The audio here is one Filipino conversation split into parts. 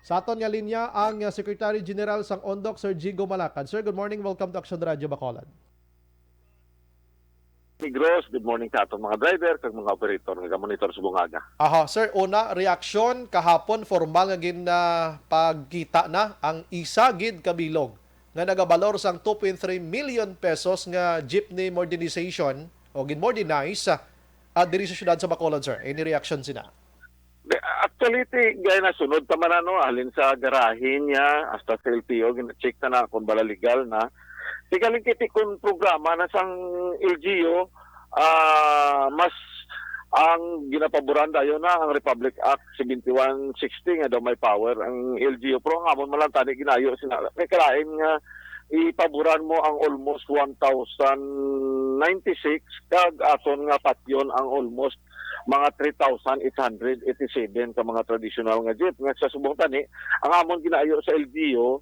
Sa aton nga linya ang Secretary General sang Ondok, Sir Jigo Malacad. Sir, good morning. Welcome to Action Radio Bacolod. Negros, good morning sa atong mga driver kag mga operator nga monitor sa bungaga. Aha, sir, una reaksyon kahapon formal nga pagkita na ang isa gid kabilog nga nagabalor sang 2.3 million pesos nga jeepney modernization o gin-modernize diri sa syudad sa Bacolod, sir. Any reaction sina? Actually, gaya na sunod pa man halin sa garahe niya hasta sa LTO, gina-check na kung bala legal na. Tigaling kiti kung programa na sang LGU, mas ang ginapaboran dayon na ang Republic Act 7160 nga daw may power ang LGU. Pero ang amon malantani ginayo sila. May kalain nga ipaboran mo ang almost 1,096 kag aton nga patyon ang almost mga 3,887 ka mga traditional nga jeep. Nga sa subong tani, ang amon ginayo sa LGU,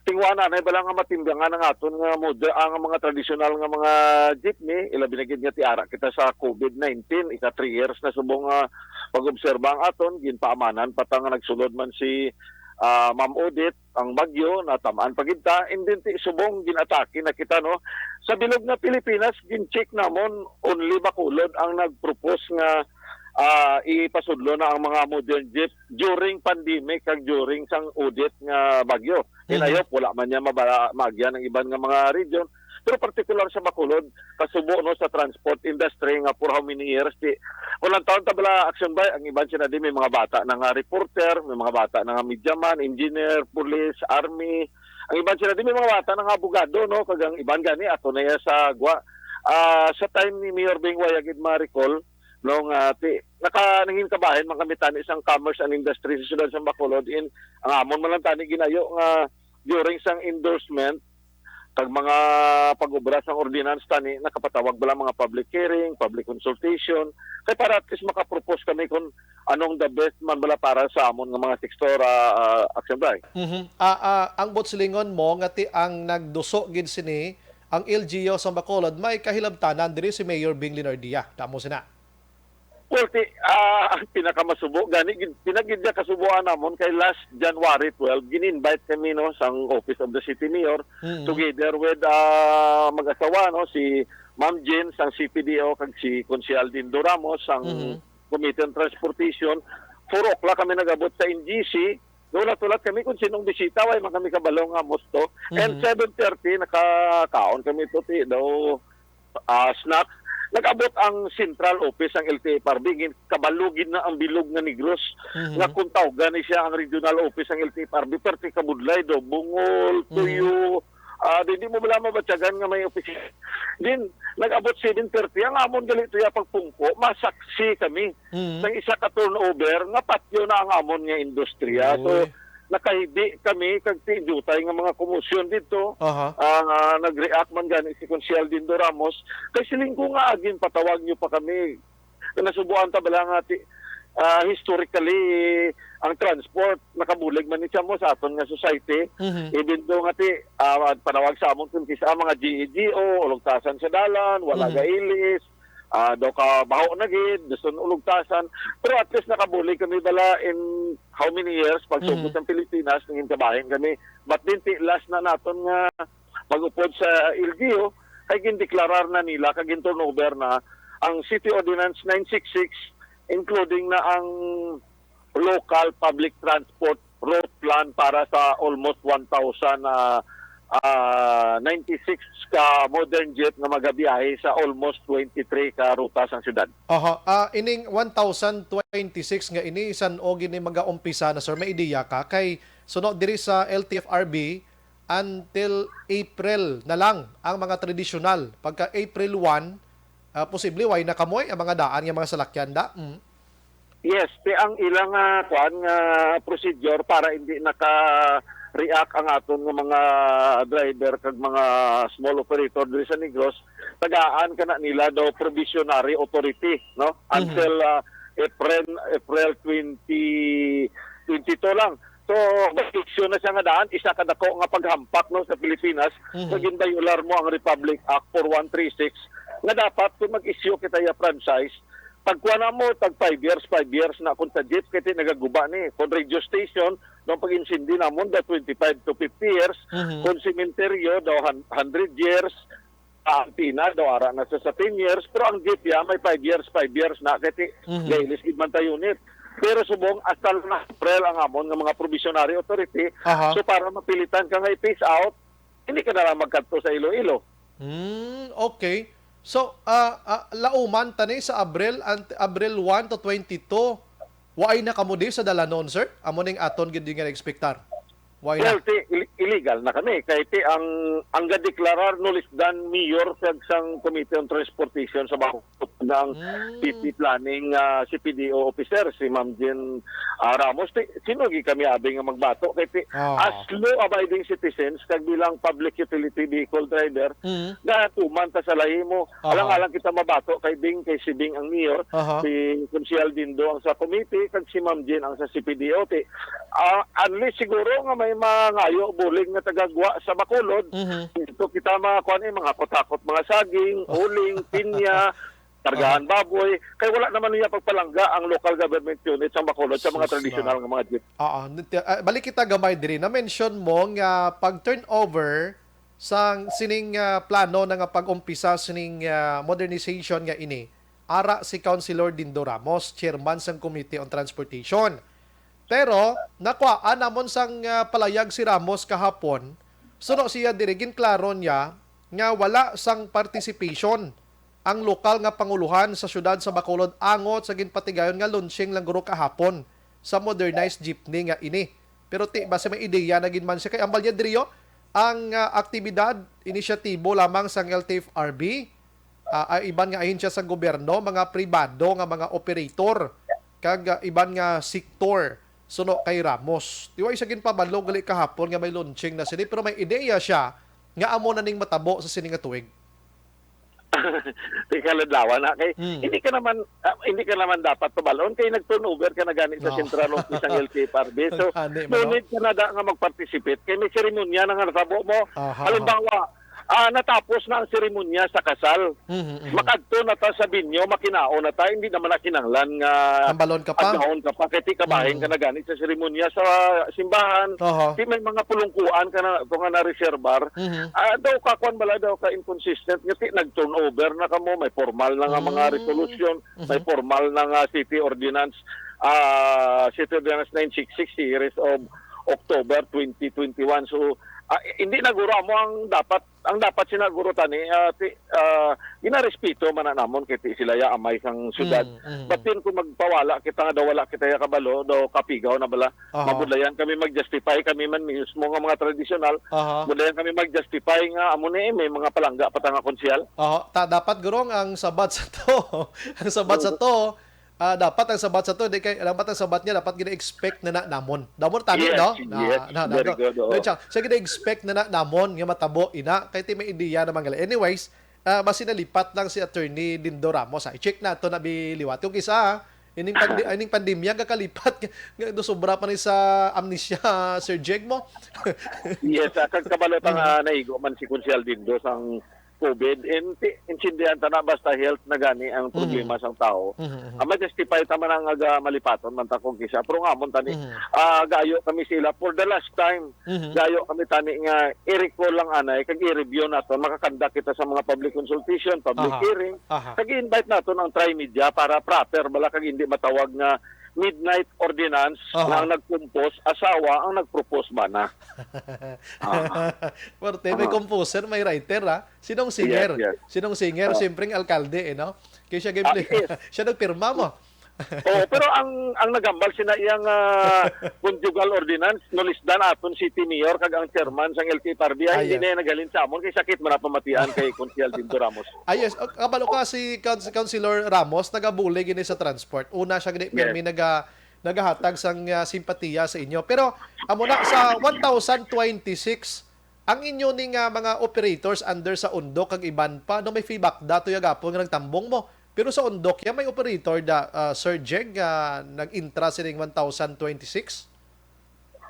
tingwana na bala nga matimbangan ang aton nga ang mga traditional nga mga jeepney ila binagid nga tiara kita sa COVID-19 ika 3 years na subong pag-obserba ang aton ginpaamanan patang nga nagsulod man si Ma'am Odette ang bagyo na tamaan pagidta hindi subong ginatake na kita no sa bilog na Pilipinas gin-check namon only Bacolod ang nagpropose nga ipasudlo na ang mga modern jeep during pandemic kag during sang audit nga bagyo. Hinayop wala man niya magyan ng iban nga mga region. Pero particular sa Bacolod, kasubo no sa transport industry nga for how many years walang taon tabla action ba ang iban sila di may mga bata na nga reporter, may mga bata na nga media engineer, police, army. Ang iban sila di may mga bata na nga abogado no kag ang iban gani ato na sa gwa. Sa time ni Mayor Beng Wayagid ma-recall nung nakaningin kabahin man kami tani isang commerce and industry sa syudad sa Bacolod in ang amon man lang tani ginayo nga during sang endorsement kag mga pag-obra sang ordinance tani nakapatawag bala mga public hearing, public consultation kay para at least makapropose kami kung anong the best man bala para sa amon nga mga sektor action bay. Ang botsilingon mo nga ang nagduso gid sini ang LGU sa Bacolod may kahilabtanan diri si Mayor Bing Linardia. Damo sina. Well, ang pinakamasubo, pinagidya kasubuan namon kay last January 12, gin-invite kami no, sang Office of the City Mayor, together with mag-asawa, no, si Ma'am Jen, sang CPDO, kag si Consial Dindo Ramos, sang Committee on Transportation. 4 o'clock kami nagabot sa NGC, tulat kami kung sinong bisita, way man kami kabalong nga mosto. And 7:30, nakakaon kami ito, daw snack. Nag-abot ang central office ang LTFRB, kabalugin na ang bilog nga Negros, nga kung tawgan ni siya ang regional office ang LTFRB, perti kabudlay do, bungol, tuyo, hindi mo wala mabatsagan nga may office. Din, nag-abot 7:30, ang amon galito ya pagpungko, masaksi kami sa isa ka turnover, nga patyo na ang amon nga industriya. So, nakahibi kami kag tidutay nga mga komosyon dito. Nag-react man gani si Consial Dindo Ramos kay silinggo nga agin patawag niyo pa kami nasubuan ta bala nga historically ang transport nakabulig man ni siya mo sa aton nga society even do nga panawag sa amon kun kisa mga GEGO ulugtasan sa dalan wala gailis daw ka baho na gid, gusto ulugtasan. Pero at least nakabuli kami bala in how many years pagsugod ng Pilipinas, nangin kabahin kami. But din last na naton nga pag-upod sa LGU, kay gindeklarar na nila, kag turnover na ang City Ordinance 966, including na ang local public transport route plan para sa almost 1,096 ka modern jet nga magabiyahe sa almost 23 ka ruta sa syudad. Ining 1,026 nga ini isan o gini mag-umpisa na sir, may ideya ka kay sunod diri sa LTFRB until April na lang ang mga tradisyonal. Pagka April 1, posible way na kamoy ang mga daan nga mga salakyan da. Yes, ang ilang procedure para hindi react ang aton ng mga driver kag mga small operator diri sa Negros tagaan kana nila daw provisionary authority no until April 2022 lang. So basisyon na siya nga daan isa ka dako nga paghampak no sa Pilipinas kag ginbayular mo ang Republic Act 4136 nga dapat kung mag-issue kita ya franchise pagkuha na mo, tag 5 years na kung sa jeep, kaya nagaguba ni. Kung radio station, nung pag-insindi na mo, 25 to 50 years. Kung cementerio, daw 100 years. Ang Pina, daw ara na sa 10 years. Pero ang jeep ya, may 5 years na. Kaya gailis man tayo unit. Pero subong, hasta na April ang amon ng mga provisionary authority. So para mapilitan ka nga i-phase out, hindi ka na lang magkanto sa Iloilo. Okay. So, lauman tani sa Abril 1 to 22, waay na kamo di sa dalanon, sir? Amo ning aton gid nga expectar. Waay na. Well, illegal na kami. Kaya ang gadeklarar no less than mayor sang Committee on Transportation sa bakot ng PP Planning CPDO officer, si Ma'am Jen Ramos. Sinugi kami abing nga magbato. Kaya as law-abiding citizens, kag bilang public utility vehicle driver, na tuman ta sa lahi mo. Alang-alang kita mabato kay si Bing ang mayor, si Consial Dindo ang sa committee, kag si Ma'am Jen ang sa CPDO. Unless siguro nga may mangayo buling na tagagwa sa Bacolod, ito kita mga kotakot, mga saging, uling, pinya, kargahan baboy, kaya wala naman niya pagpalangga ang local government unit sa Bacolod sa mga traditional ng mga jeep. Balik kita gamay diri na mention mo nga pag turnover sang sining plano nga pag-umpisa sining modernization nga ini. Ara si Councilor Dindo Ramos, chairman sang Committee on Transportation. Pero nakuhaan namon sang palayag si Ramos kahapon. Suno siya dirigin klaro niya nga wala sang participation ang lokal nga panguluhan sa syudad sa Bacolod angot sa ginpatigayon nga launching lang guro kahapon sa modernized jeepney nga ini. Pero base may ideya na ginman siya kay ambal niya diriyo ang aktibidad inisyatibo lamang sang LTFRB, iban nga ahensya sa gobyerno, mga pribado nga mga operator kag iban nga sektor suno kay Ramos. Diway siya ginpabalo gali kahapon nga may launching na sini pero may ideya siya nga amo na ning matabo sa sini nga tuig. Ikaladlawan na kay hindi ka naman dapat tubalon kay nag-turnover ka na gani sa central office ng LTFRB. So ngunit ka na nga mag-participate kay may seremonya na nga natabo mo. Halimbawa, natapos na ang seremonya sa kasal. Makadto na ta sa binyo, makinao na ta, hindi naman nakinanglan nga ambalon ka pa. Agahon ka pa, kaya kabahin ka na ganit sa seremonya sa simbahan. Di may mga pulungkuan ka na, kung nga na-reservar. Daw ka, kung bala daw ka inconsistent, ngati nag-turnover na ka mo, may formal na nga mga resolution, may formal na nga City Ordinance 966 series of October 2021. So, hindi naguro mo ang dapat sinaguro tani ginarespeto man namon kiti sila ya amay sang syudad. Batin kung magpawala kita nga daw wala kita ya kabalo daw kapigaw na bala. Mabudlayan kami mag-justify kami man mismo nga mga tradisyonal. Mabudlayan kami mag-justify nga amo ni may mga palangga patanga konsyal. Dapat gurong ang sabat sa to. Ang sabat sa to dapat ang sabat sa to dapat ang sabat niya dapat gina-expect na namon. Damon tani no? Very good. Siya gina-expect na namon nga matabo ina kay ti may ideya naman gali. Anyways, basi nalipat lang si Attorney Dindo Ramos. I-check nato na biliwat yung isa ining pandemya kakalipat do sobra pa ni sa amnesia Sir Jeg mo. Yes, kag kabalo nga naigo man si Konsyal Dindo sang COVID, insindihan ta na basta health na gani ang problema sang tao. Ma-justify taman ang malipaton man ta kung kisa. Pero nga, tani, gayo kami sila for the last time. Gayo kami tani nga, i-recall lang anay, kag i-review nato, makakanda kita sa mga public consultation, public hearing. Kag i-invite nato ng tri-media para proper, bala kag hindi matawag nga midnight ordinance na ang nag-compose, asawa ang nag-propose mana. Forte, may composer, may writer, Sinong singer? Yes. Sinong singer? Siyempre ang alkalde, no? Kaya siya siya nagpirma mo. Pero ang nagambal sina iyang conjugal ordinance no lisdan aton city mayor kag ang chairman sang LTFRB hindi na nagalin sa amon kay sakit man pamatian kay Konsyal Dindo Ramos. Yes, kabalo ka si Councilor Ramos nagabuli gini sa transport. Una siya gini permi nagahatag sang simpatiya sa inyo. Pero amo na sa 1026 ang inyo ning mga operators under sa Undok kag iban pa no may feedback dato ya gapon nga nagtambong mo. Pero sa Undok, may operator Sir Jeg, nag-intra sining 1026?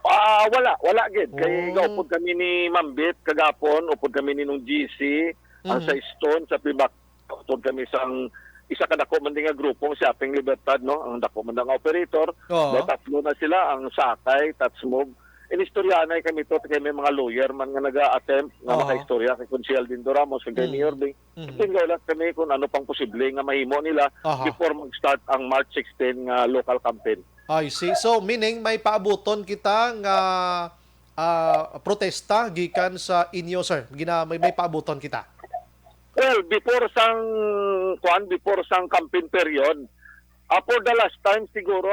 Wala gid. Kay upod kami ni Mambit kagapon, upod kami ni nung GC, ang sa Stone, sa Pibak, upod kami sang isa ka dako man din nga grupong Shopping Libertad, no? Ang dako man nga operator. Oo. No, tatlo na sila, ang Sakay, Tatsmove. Inistoryanay kami to kay may mga lawyer man nga naga-attempt nga Oo. makaistorya kay Consiel Dindo Ramos kay Mayor Bing. Tinggal lang kami kung ano pang posible nga mahimo nila Aha. before mag-start ang March 16 nga local campaign. I see. So, meaning may paabuton kita nga protesta gikan sa inyo, sir. May paabuton kita. Well, before sang campaign period, for the last time siguro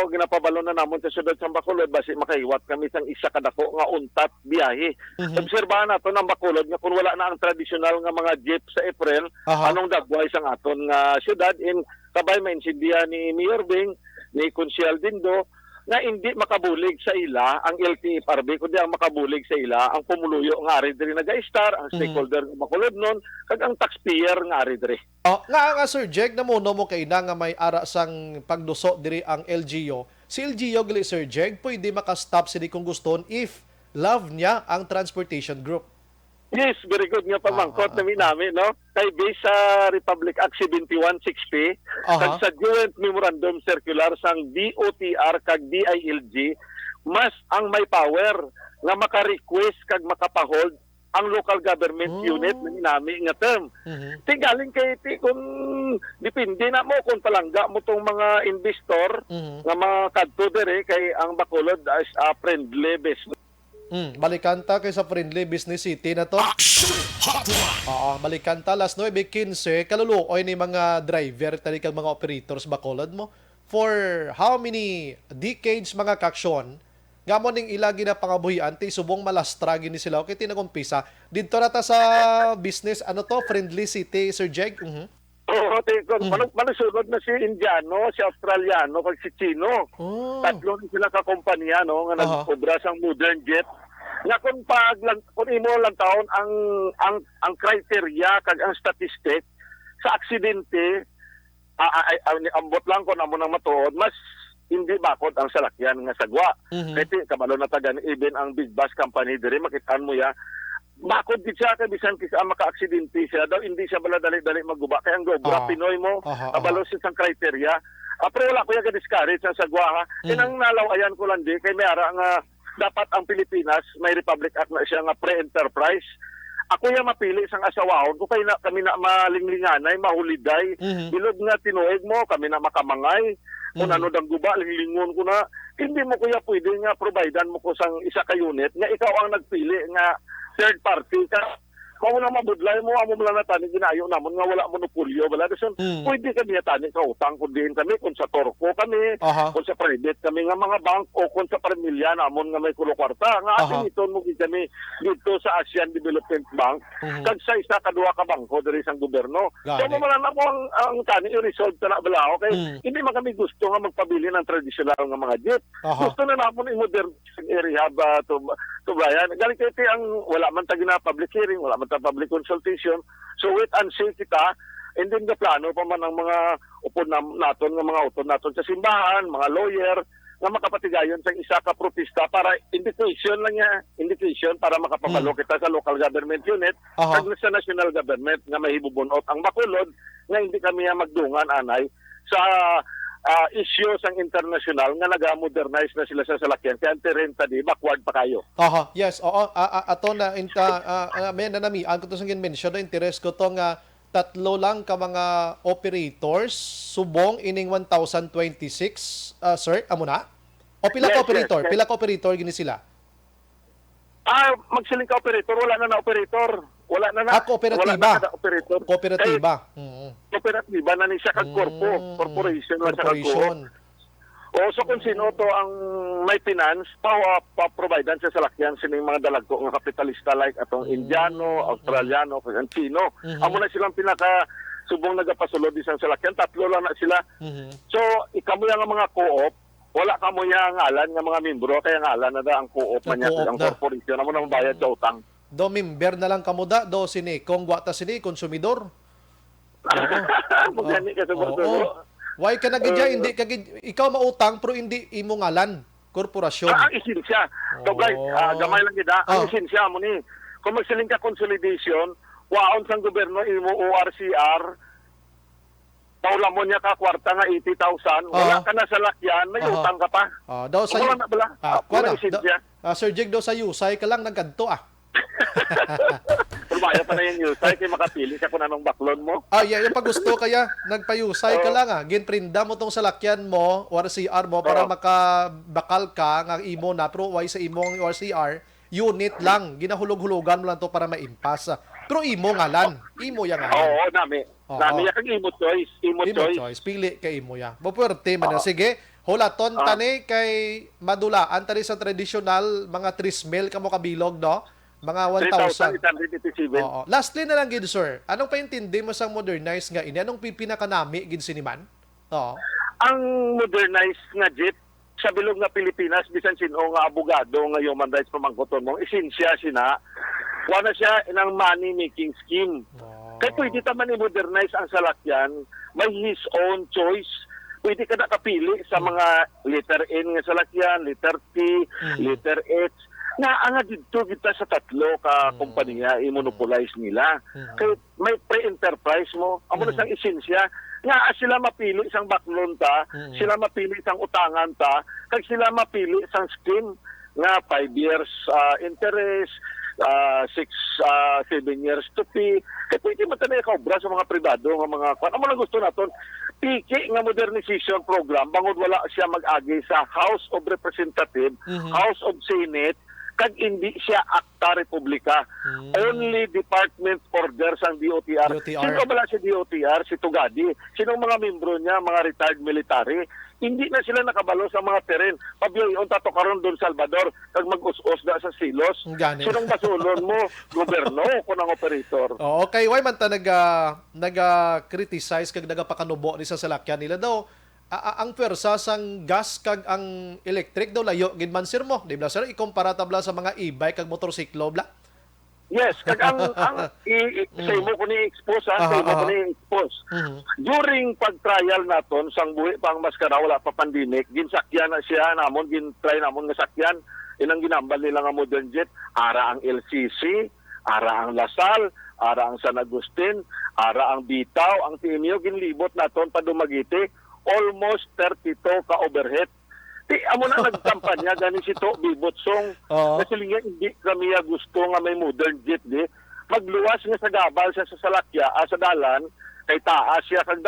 ginapabalo na namon sa siyudad sa Bacolod basi makahiwat kami sang isa ka dako nga untat biyahe. Obserbahan nato ng Bacolod nga kung wala na ang tradisyonal nga mga jeep sa April, Aha. anong dagway sang aton nga siyudad in kabay mainsindihan ni Mayor Bing, ni Consiel Dindo nga hindi makabulig sa ila ang LTFRB kundi ang makabulig sa ila ang pumuluyo nga ari diri naga-star, ang stakeholder nga Bacolod nun, kag ang taxpayer nga ari diri. Nga Sir Jeg, namuno mo kay na nga may ara sang pagduso diri ang LGU. Si LGU gali Sir Jeg, pwede makastop sila kung guston if love niya ang transportation group. Yes, very good nga pamangkot namin, no? Kay base sa Republic Act 7160, kag sa Joint Memorandum Circular sang DOTR kag DILG, mas ang may power nga maka-request kag makapahold ang local government unit na nami nga term. Galing kay kung depende na mo kung palangga mo tong mga investor nga mga kadto dere kay ang Bacolod as a friendly business. Balikan ta kay sa friendly business city na to. Balikan ta last 9:15 kaluluoy ni mga driver tali kag mga operators Bacolod mo for how many decades mga kaksyon nga mo ning ilagi na pangabuhian ti subong malastra gini sila kay tinagumpisa didto na ta sa business friendly city Sir Jeg. Oo, manusunod na si Indiano, si Australiano, kag si Chino. Tatlo na sila ka kompanya no nga nagkobra sang modern jet. Nga kung imo lang taon ang criteria kag ang statistic sa aksidente ambot lang ko namo nang matuod mas hindi bakod ang salakyan nga sagwa. Kasi kabalo na tagan even ang big bus company dire makitaan mo ya bakod gid siya kay bisan kisa maka-aksidente siya daw hindi siya bala dali-dali magguba kay ang gobra Pinoy mo kabalo siya sang criteria. Pero wala ko ya ka-discourage sa sagwa ha. Ang nalawayan ko lang di kay may ara nga dapat ang Pilipinas may Republic Act na siya nga pre-enterprise. Ako ya mapili sang asawahon ko kay na kami na malinglinganay mahuliday bilog nga tinuig mo kami na makamangay kung ano dang guba linglingon ko na hindi mo kuya pwede nga providean mo ko sang isa ka unit nga ikaw ang nagpili nga third party ka. Kung na mabudlay mo, amo mo lang na tani ginayo namon nga wala monopolyo wala dason. Pwede kami tani ka utang kun din kami kung sa Torco kami, kung sa private kami nga mga bank o kung sa pamilya namon nga may kulo kwarta nga atin ito mo kami dito sa Asian Development Bank kag sa isa kadua ka bangko diri sang gobyerno. So mo man na mo ang tani i-resolve ta na bala okay. Hindi man kami gusto nga magpabili ng traditional nga mga jeep. Gusto na namon i-modern area ba to bayan. Galing kay ang wala man ta gina public hearing, wala man ta public consultation. So wait and see kita. And then the plano pa man ang mga upod naton nga mga utod naton sa simbahan, mga lawyer nga makapatigayon sa isa ka protesta para indication para makapabalo kita sa local government unit kag sa national government nga mahibubunot ang Bacolod nga hindi kami magdungan anay sa issue sang international nga naga-modernize na sila sa salakyan kaya antirenta di backward pa kayo. Yes, ato na may nanami ang to sang mention na interest ko to nga tatlo lang ka mga operators subong ining 1026 sir amo na o pila ka operator pila ka operator gini sila magsiling ka operator wala na operator wala na kooperatiba operator kooperatiba kooperatiba na ni siya kag corporation na siya kag so kung sino to ang may finance pa-providean sa salakyan sining mga dalagko nga kapitalista like atong Indiano, Australiano, kag Chino. Amo na silang pinaka subong nagapasulod isang salakyan, tatlo lang na sila. So ikamo yang mga co-op, wala kamo yang ngalan nga mga membro kaya ngalan na da ang co-op man niya ang corporation amo na mabayad sa utang. Do member na lang kamo da do sini kung gwata sini konsumidor. Magani ka sa bordo. Why ka nagidya hindi ka ikaw mautang pero hindi imo ngalan korporasyon. Ang isinsya. Toblay gamay lang gid ang isinsya mo ni. Kung magsiling ka consolidation, waon sang gobyerno imo ORCR Paula mo niya ka kwarta nga 80,000, wala ka na sa lakyan, may utang ka pa. Daw sa Wala na bala. Wala isensya. Sir Jeg, daw sa Yusay ka lang nagkanto Lumaya pa na yung Yusay, kaya makapili ka kung anong baklon mo. Yung pag gusto kaya, nagpayusay ka lang Ginprinda mo tong salakyan mo, or CR mo, para makabakal ka, nga imo na, pero why sa imong or CR, unit lang, ginahulog-hulugan mo lang to para maimpas. Pero imo ngalan, imo yang ngalan. Oo, nami. Nami kag imo choice, imo choice. Pili kay imo ya. Mapuwerte man. Sige, hulaton tani kay madulaan tani sa traditional mga trismel kamo kabilog, no? Mga 1,000. 3,887. Lastly na lang gid, sir. Anong paintindi mo sa modernize nga ini? Anong pipinakanami gid siniman? Oo. Ang modernized nga jeep sa bilog nga Pilipinas, bisan sino nga abogado nga human rights pamangkoton mo, esensya sina, wala siya inang money-making scheme. Kaya pwede taman i-modernize ang salakyan, may his own choice. Pwede ka nakapili sa mga letter N nga salakyan, letter T, letter H. Nga dito kita sa tatlo ka kumpanya i-monopolize nila. Kaya may pre-enterprise mo, amo na siyang esensya, nga sila mapili isang baklon ta, sila mapili isang utangan ta, kag sila mapili isang scheme nga 5 years interest, 7 years to pay. Kaya pwede mo tayo kaobra sa mga privado, nga mga kwan. Amo na gusto naton, piki nga modernization program, bangod wala siya mag-agi sa House of Representatives, House of Senate, kag hindi siya akta republika. Only department orders ang DOTR. Sino bala si DOTR? Si Tugadi. Sinong mga membro niya? Mga retired military. Hindi na sila nakabalo sa mga teren. Pabyoy, tato karon doon Salvador, kag mag-us-us na sa silos. Sinong basulon mo? Goberno o ng operator? Okay, why man ta nag-criticize kag nagapakanubo ni sa salakyan nila daw, ang pwersa sang gas kag ang electric daw layo gid man sir mo, di ba sir, ikumpara tabla sa mga e-bike kag motorsiklo bla? Yes, kag ang say mo ko ni expose during pag-trial naton sang buhi pang maskara wala pa pandemic, ginsakyan na siya namon, gin-try namon nga sakyan inang ginambal nila nga modern jet, ara ang LCC, ara ang Lasal, ara ang San Agustin, ara ang Bitaw, ang Timio, ginlibot naton pa Dumaguete, almost 32 ka overhead. Amo na nagkampanya gani si To Bibotsong. Kasi nga hindi kami gusto nga may modern jet di. Magluwas nga sa gabal sa salakya, sa dalan, kay taas siya kag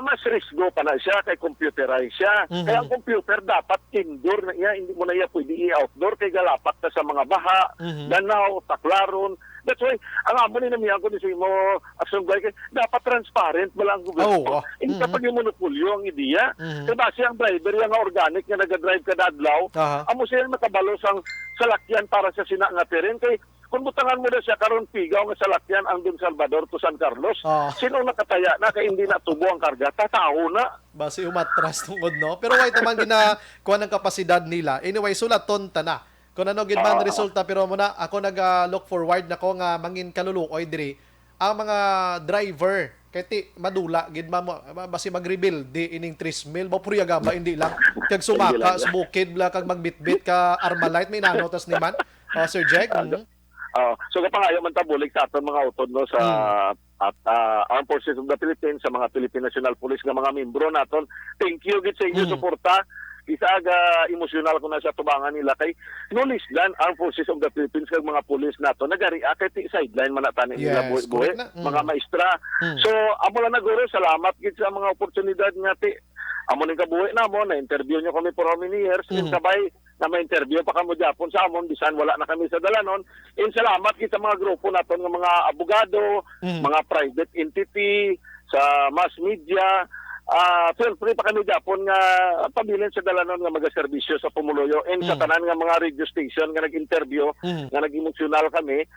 mas risgo pa na siya kay computerize siya. Kaya ang computer dapat indoor na iya, hindi mo na iya pwede i-outdoor kay galapat ka sa mga baha, danaw, taklaron. That's why, ang amo ni namiyan ko ni sa imo, aksyon guy, dapat transparent mo lang ang gobyerno. Hindi kapag yung monopolyo ang ideya. Kaya base ang driver, yung organic nga nag-drive ka dadlaw, amo siya makabalo sang salakyan para sa sina nga teren. Kaya kung butangan mo na siya karon pigaw nga salakyan ang Don Salvador to San Carlos, sino nakataya na kaya hindi natubo ang karga? Tataho na. Base umatras tungod, no? Pero why naman kuha ng kapasidad nila. Anyway, sulaton ta na. Kung ano gid man resulta, pero muna ako nag-look forward na ko nga mangin kaluluoy diri ang mga driver kay ti madula gid mo basi mag-rebuild di ining trismil mo puryaga ba hindi lang kag sumaka sa bukid bla kag magbitbit ka Armalite may nanotas ni man Sir Jeg. So kapangayo man tabulik sa aton mga utod no sa Armed Forces of the Philippines, sa mga Philippine National Police nga mga membro naton. Thank you gid sa inyo suporta. Isa aga emosyonal ko na sa tubangan nila kay knowledge lan Armed Forces of the Philippines kag mga pulis nato nagari-a kay ti sideline man tani nila buhi mga maestra. So amo lang naguro salamat gid sa mga oportunidad nga ti amo ning kabuhi namo na interview nyo kami for how many years sabay na may interview pa kamo Japon sa amon bisan wala na kami sa dalanon. Salamat gid sa mga grupo naton nga mga abogado, mga private entity, sa mass media. Feel free pa kami Japon nga pabilin sa dalanon nga magaserbisyo sa Pumuluyo and sa tanan nga mga radio station nga nag-interview nga nag-emosyonal kami.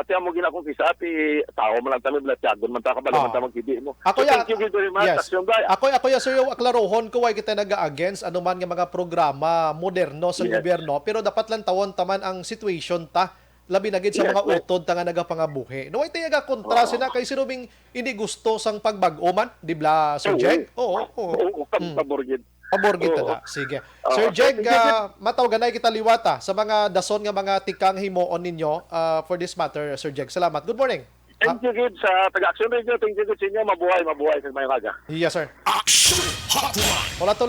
Tiyan mo ginakong kisa ti tao man lang tayo blatyagon man ta kabalo man ta magkidi mo. Ako so, thank you very much. Yes. Ako sir yung aklarohon ko why kita naga-against anuman nga mga programa moderno sa gobyerno pero dapat lang tawon taman ang situation ta. Labi na gid sa mga utod ta nga nagapangabuhi. No, iti nga kontra sina kay sinubing hindi gusto sang pagbag-o man, di bla Sir Jeg? Oo. Pabor gid. Pabor gid ta. Sige. Sir Jeg, mataw ganay kita liwata sa mga dason nga mga tikang himuon ninyo for this matter, Sir Jeg. Salamat. Good morning. Thank you, Gid, sa taga-Action Radio. Thank you, Gid, sa inyo. Mabuhay sa may maga. Yes, sir. Action Hotline. Wala to